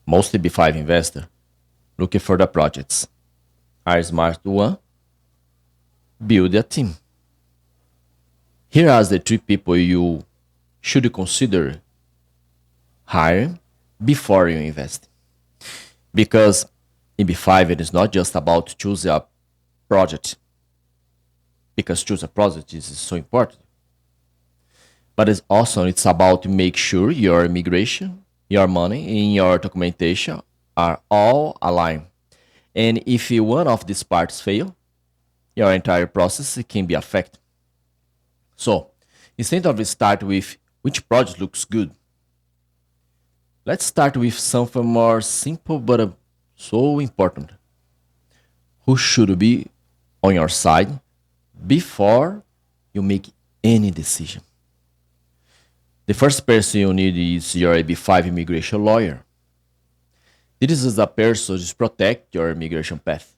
Most EB-5 investors looking for the projects are smart one, build a team. Here are the three people you should consider hiring before you invest. Because EB-5 it is not just about choose a project, because choose a project is so important, but it's about to make sure your immigration, your money, and your documentation are all aligned. And if one of these parts fail, your entire process can be affected. So instead of start with which project looks good, let's start with something more simple but so important. Who should be on your side before you make any decision? The first person you need is your EB-5 immigration lawyer. This is a person to protect your immigration path,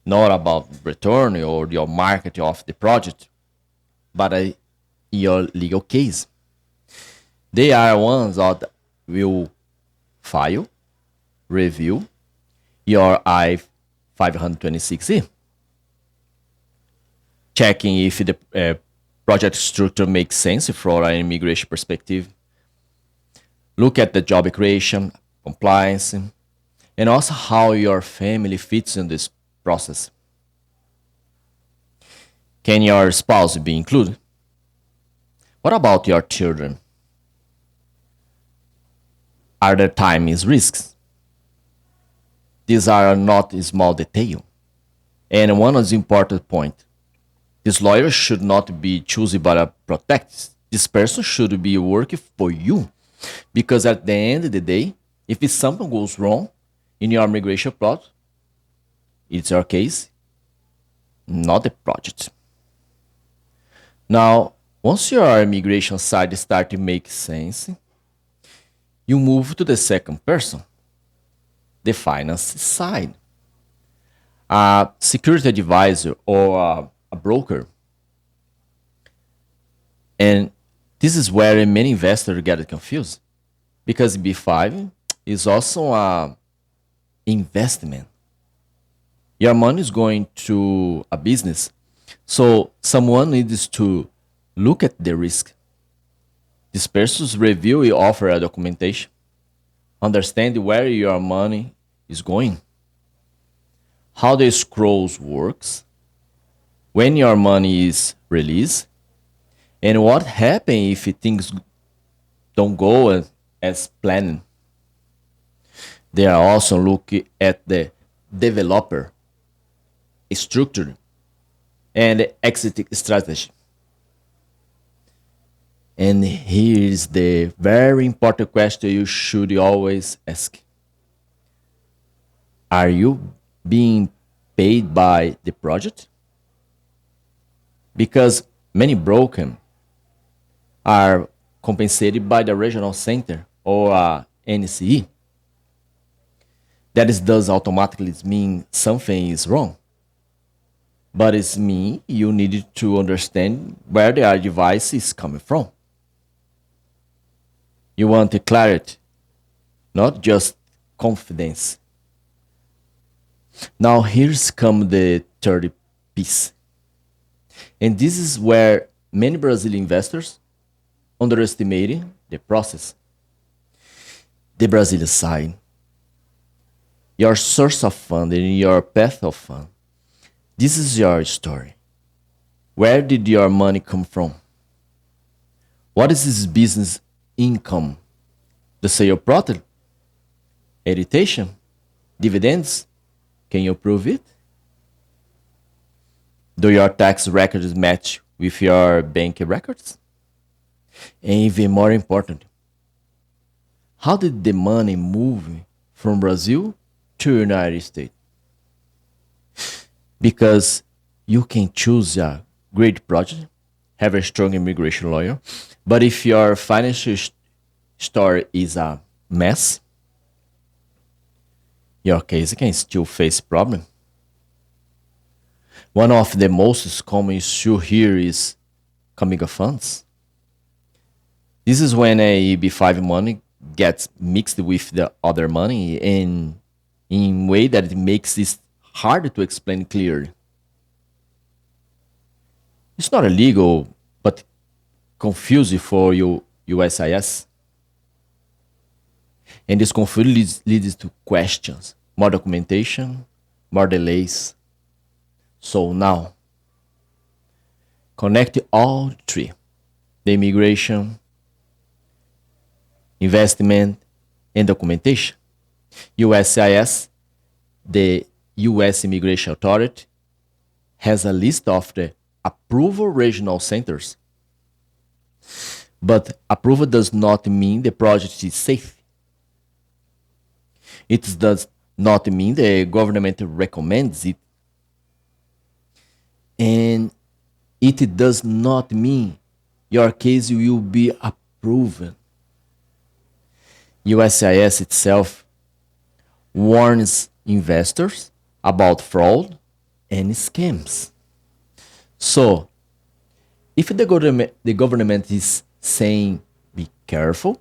not about return or your market of the project, but your legal case. They are ones that will file, review your I-526E, checking if the project structure makes sense from an immigration perspective, look at the job creation, compliance, and also how your family fits in this process. Can your spouse be included? What about your children? Are there time is risks? These are not a small detail. And one is important point. This lawyer should not be chosen but protect. This person should be working for you. Because at the end of the day, if something goes wrong in your immigration plot, it's your case, not the project. Now, once your immigration side start to make sense, you move to the second person, the finance side. A security advisor or a broker. And this is where many investors get confused because B5 is also a investment. Your money is going to a business. So someone needs to look at the risk. This person's review will offer a documentation, understand where your money is going, how the scrolls works, when your money is released, and what happens if things don't go as planned. They are also looking at the developer structure and exit strategy. And here is the very important question you should always ask. Are you being paid by the project? Because many brokers are compensated by the regional center or NCE. That does automatically mean something is wrong. But it's mean you need to understand where the device is coming from. You want the clarity, not just confidence. Now here's come the third piece. And this is where many Brazilian investors underestimate the process. The Brazilian side, your source of fund and your path of fund. This is your story. Where did your money come from? What is this business income? The sale product? Heritation? Dividends? Can you prove it? Do your tax records match with your bank records? And even more important, how did the money move from Brazil to United States? Because you can choose a great project, have a strong immigration lawyer, but if your financial story is a mess, your case can still face problem. One of the most common issue here is coming of funds. This is when a EB-5 money gets mixed with the other money in way that it makes this hard to explain clearly. It's not illegal, but confusing for you USIS. And this confusion leads to questions, more documentation, more delays. So now, connect all three: the immigration, investment, and documentation. USIS, the US Immigration Authority, has a list of the approval regional centers. But approval does not mean the project is safe. It does not mean the government recommends it. And it does not mean your case will be approved. USIS itself warns investors about fraud and scams. So, if the government is saying be careful,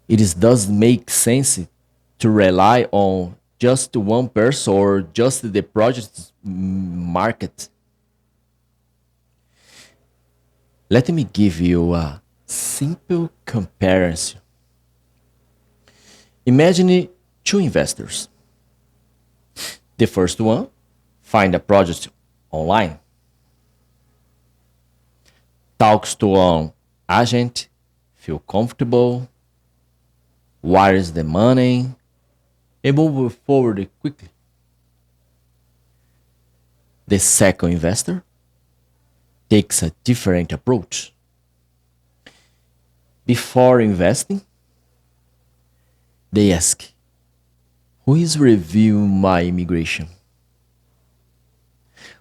does make sense to rely on just one person or just the project market. Let me give you a simple comparison. Imagine two investors. The first one find a project online, talks to an agent, feel comfortable, wires the money, and move forward quickly. The second investor takes a different approach. Before investing, they ask, who is reviewing my immigration?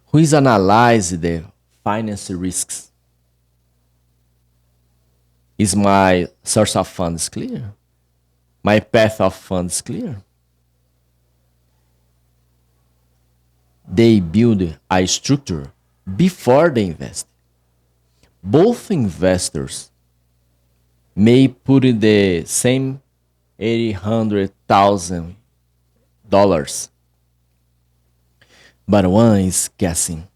Who is analyzing the finance risks? Is my source of funds clear? My path of funds clear? They build a structure before they invest. Both investors may put in the same $800,000, but one is guessing.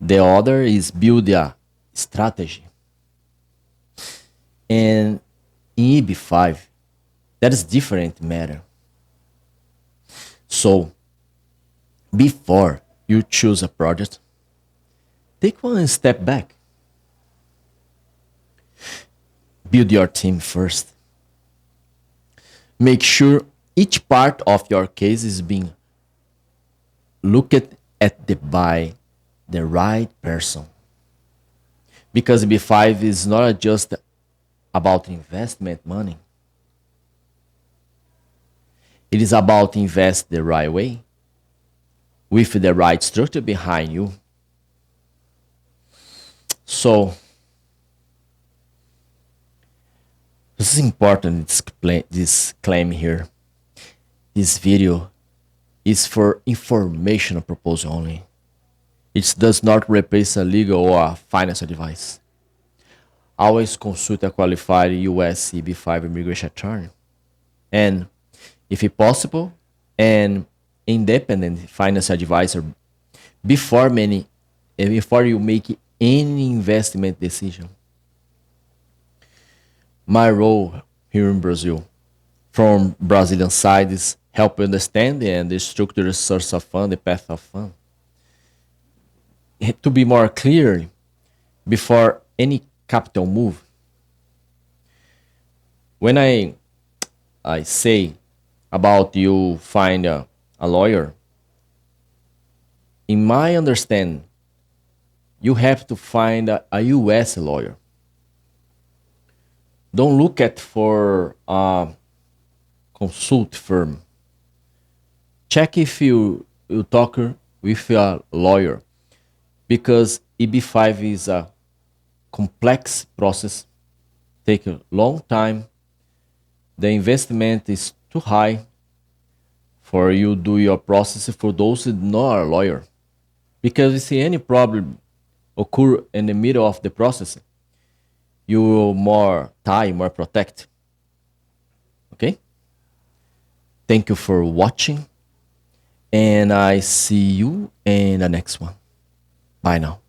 The other is build a strategy. And in EB-5, that is different matter. So, before you choose a project, take one step back. Build your team first. Make sure each part of your case is being looked at by the right person. Because EB-5 is not just about investment money. It is about invest the right way with the right structure behind you. So, this is important, this claim here. This video is for informational purpose only. It does not replace a legal or a financial advice. Always consult a qualified US EB-5 immigration attorney. And, if possible, an independent financial advisor before you make any investment decision. My role here in Brazil, from Brazilian side, is help you understand and the structure, the source of fund, the path of fund. To be more clear, before any capital move, when I say about you find a lawyer, in my understanding, you have to find a US lawyer. Don't look at for a consult firm. Check if you talk with a lawyer, because EB-5 is a complex process, take a long time. The investment is too high for you do your process for those who not a lawyer. Because if any problem occur in the middle of the process, you will more tie, more protect. Okay? Thank you for watching, and I see you in the next one. Bye now.